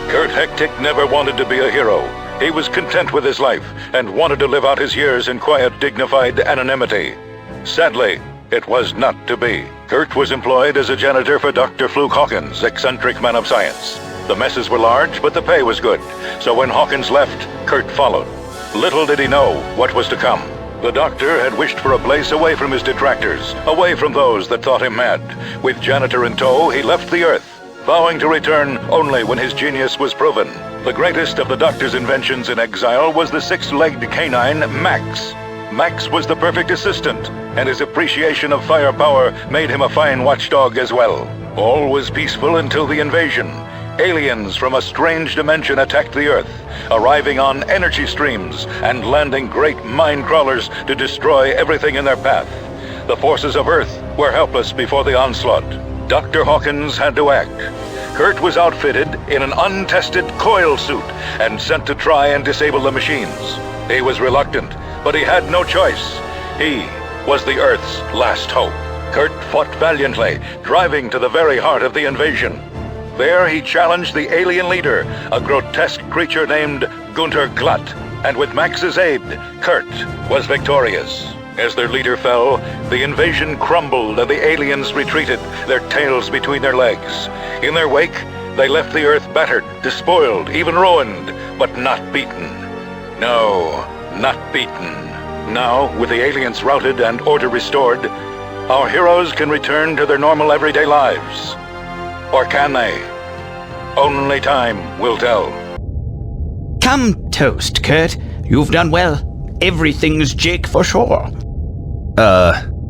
Kurt Hectic never wanted to be a hero. He was content with his life and wanted to live out his years in quiet, dignified anonymity. Sadly, it was not to be. Kurt was employed as a janitor for Dr. Fluke Hawkins, eccentric man of science. The messes were large, but the pay was good. So when Hawkins left, Kurt followed. Little did he know what was to come. The doctor had wished for a place away from his detractors, away from those that thought him mad. With janitor in tow, he left the earth, vowing to return only when his genius was proven. The greatest of the doctor's inventions in exile was the six-legged canine, Max. Max was the perfect assistant, and his appreciation of firepower made him a fine watchdog as well. All was peaceful until the invasion. Aliens from a strange dimension attacked the Earth, arriving on energy streams and landing great mine crawlers to destroy everything in their path. The forces of Earth were helpless before the onslaught. Dr. Hawkins had to act. Kurt was outfitted in an untested coil suit and sent to try and disable the machines. He was reluctant, but he had no choice. He was the Earth's last hope. Kurt fought valiantly, driving to the very heart of the invasion. There he challenged the alien leader, a grotesque creature named Gunter Glatt, and with Max's aid, Kurt was victorious. As their leader fell, the invasion crumbled and the aliens retreated, their tails between their legs. In their wake, they left the Earth battered, despoiled, even ruined, but not beaten. No, not beaten. Now, with the aliens routed and order restored, our heroes can return to their normal everyday lives. Or can they? Only time will tell. Come toast, Kurt. You've done well. Everything's Jake for sure.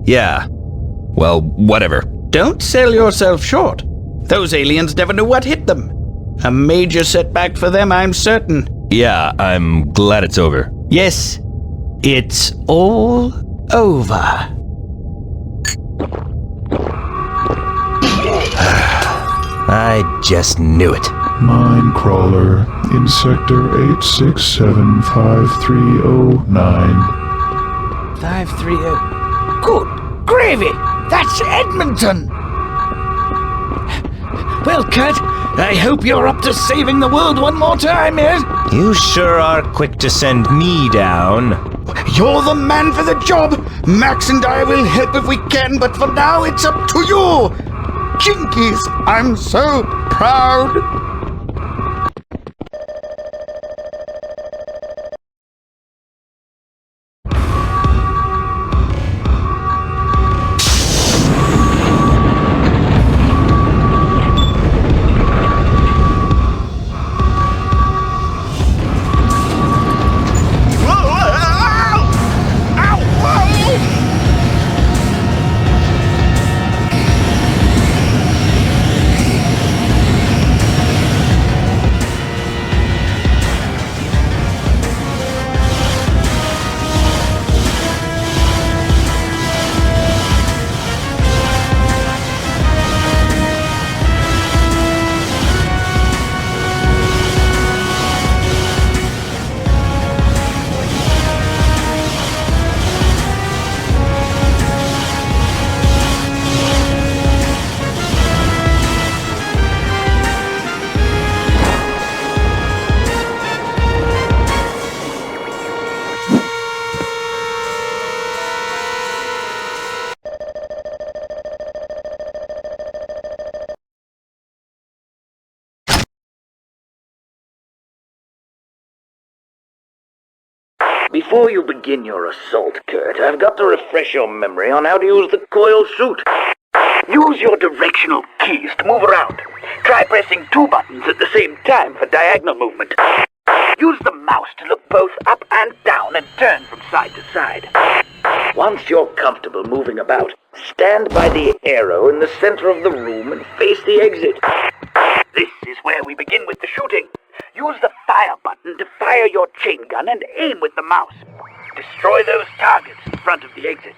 Yeah. Well, whatever. Don't sell yourself short. Those aliens never knew what hit them. A major setback for them, I'm certain. Yeah, I'm glad it's over. Yes, it's all over. I just knew it. Mine crawler in sector 8675309. 530. Good gravy! That's Edmonton! Well, Kurt, I hope you're up to saving the world one more time, eh? You sure are quick to send me down. You're the man for the job! Max and I will help if we can, but for now it's up to you! Jinkies, I'm so proud! Before you begin your assault, Kurt, I've got to refresh your memory on how to use the coil suit. Use your directional keys to move around. Try pressing 2 buttons at the same time for diagonal movement. Use the mouse to look both up and down and turn from side to side. Once you're comfortable moving about, stand by the arrow in the center of the room and face the exit. This is where we begin with the shooting. Use the fire button to fire your chain gun and aim with the mouse. Destroy those targets in front of the exit.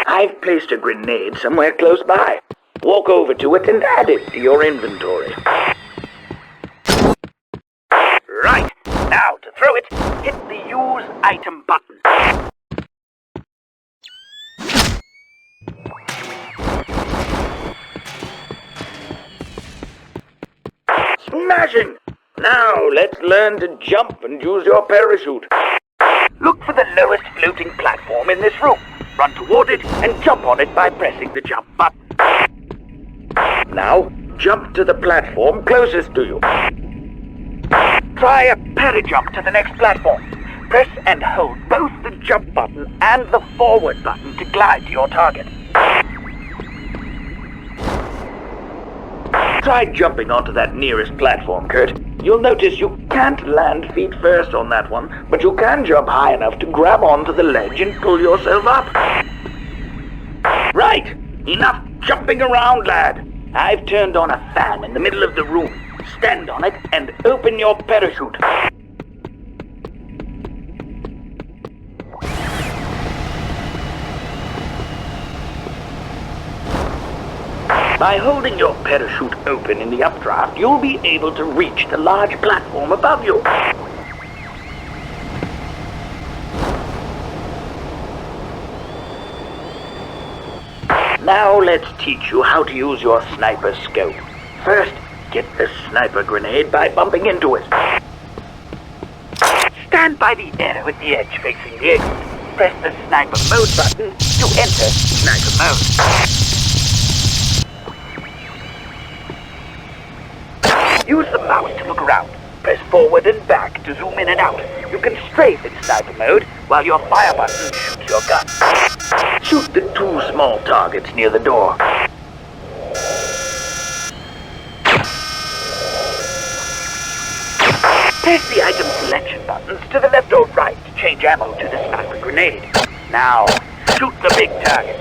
I've placed a grenade somewhere close by. Walk over to it and add it to your inventory. Right, now to throw it, hit the Use Item button. Smashing! Now let's learn to jump and use your parachute. Look for the lowest floating platform in this room. Run toward it and jump on it by pressing the jump button. Now, jump to the platform closest to you. Try a para-jump to the next platform. Press and hold both the jump button and the forward button to glide to your target. Try jumping onto that nearest platform, Kurt. You'll notice you can't land feet first on that one, but you can jump high enough to grab onto the ledge and pull yourself up. Right! Enough jumping around, lad. I've turned on a fan in the middle of the room. Stand on it and open your parachute. By holding your parachute open in the updraft, you'll be able to reach the large platform above you. Now let's teach you how to use your sniper scope. First, get the sniper grenade by bumping into it. Stand by the arrow at the edge facing the exit. Press the sniper mode button to enter sniper mode. Use the mouse to look around. Press forward and back to zoom in and out. You can strafe in sniper mode while your fire button shoots your gun. Shoot the two small targets near the door. Press the item selection buttons to the left or right to change ammo to the sniper grenade. Now, shoot the big target.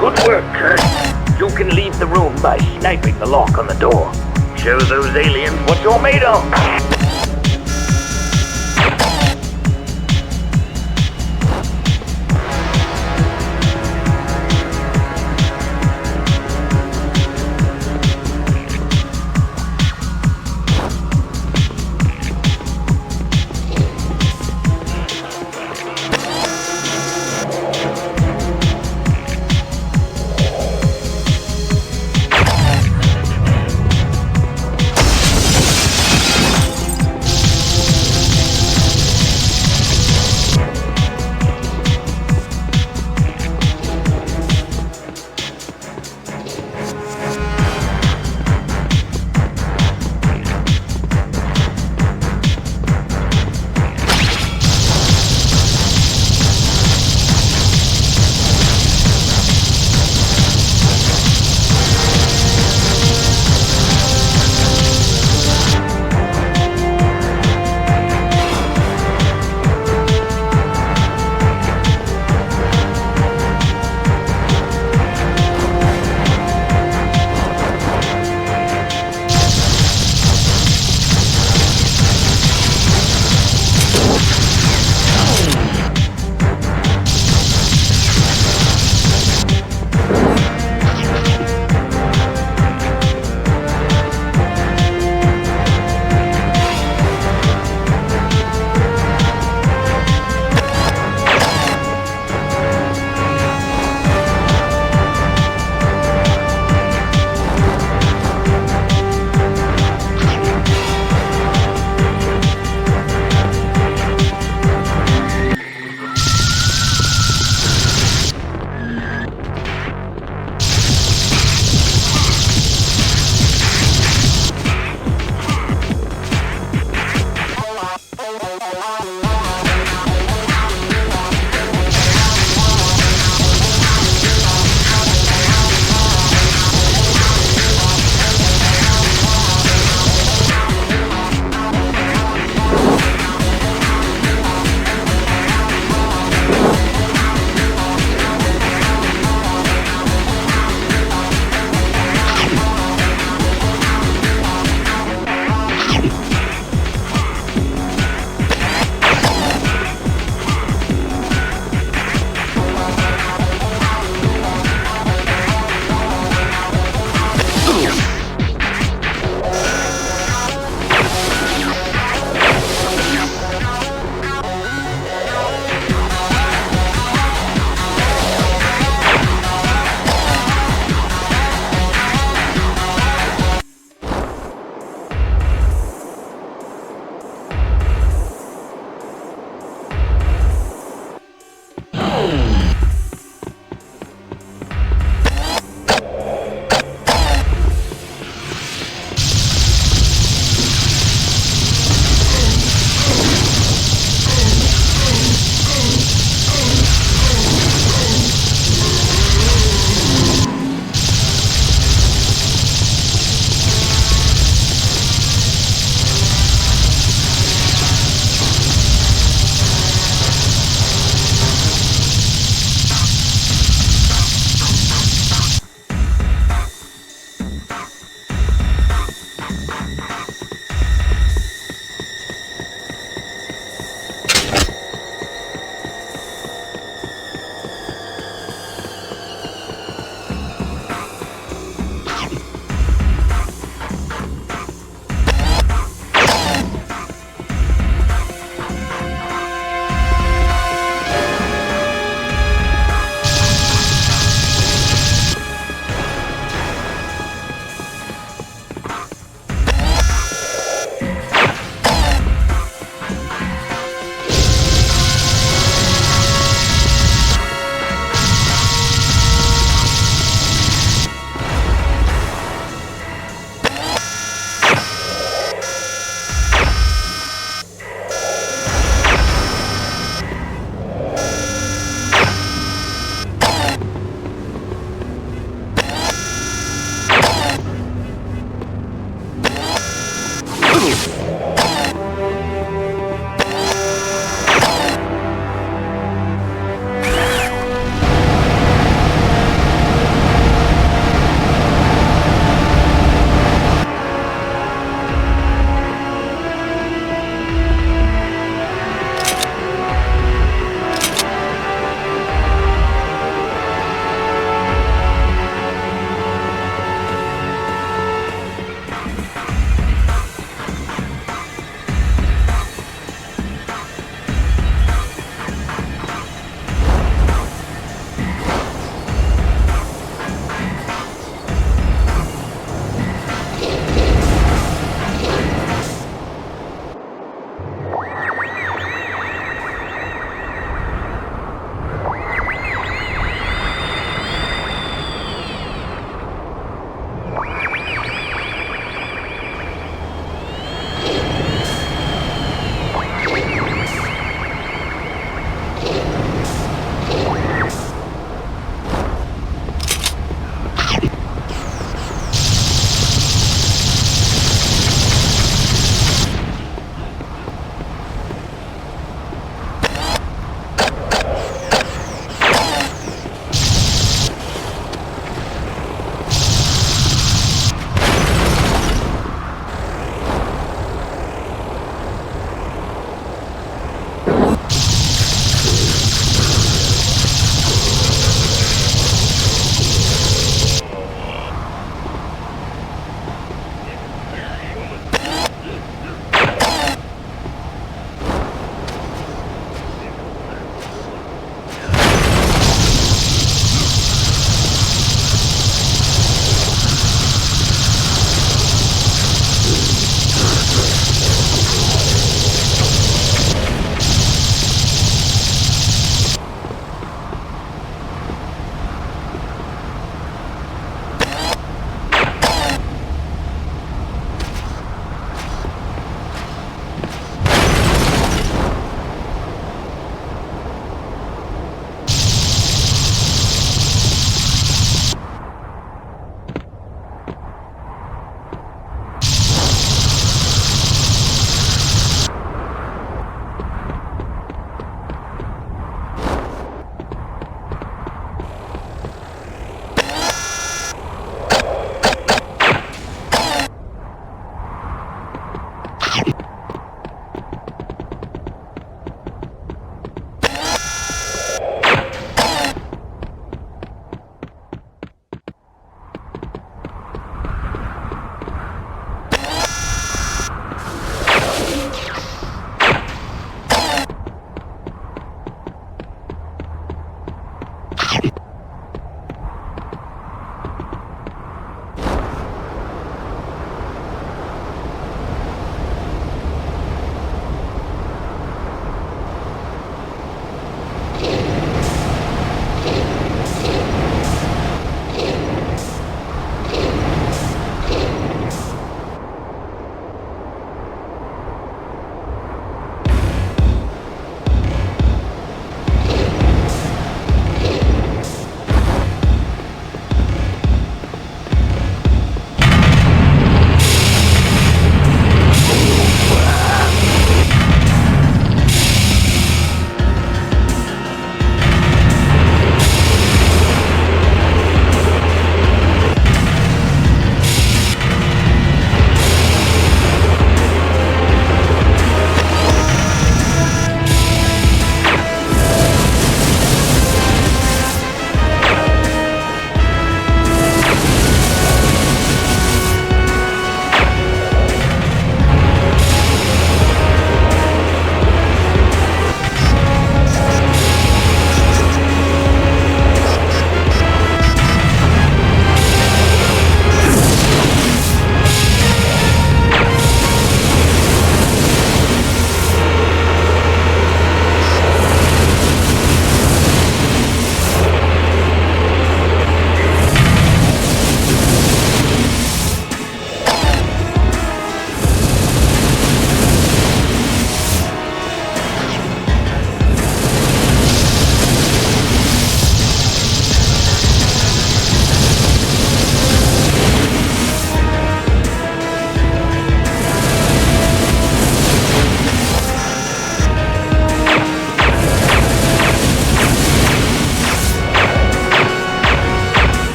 Good work, Kurt. You can leave the room by sniping the lock on the door. Show those aliens what you're made of.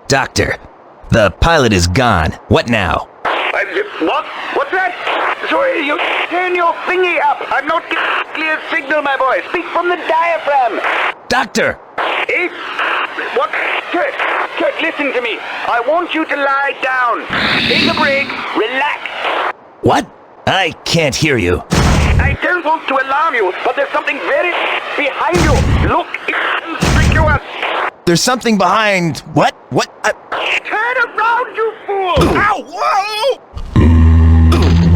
Doctor, the pilot is gone. What now? What? What's that? Sorry, you turn your thingy up. I'm not getting clear signal, my boy. Speak from the diaphragm. Doctor! Eh? What? Kurt, listen to me. I want you to lie down. Take a break. Relax. What? I can't hear you. I don't want to alarm you, but there's something very behind you. Look, it's conspicuous. There's something behind... What? What? Turn around, you fool! Ow! Whoa!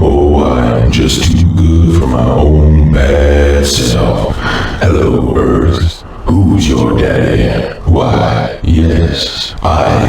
Oh, I'm just too good for my own bad self. Hello, Earth. Who's your daddy? Why, yes, I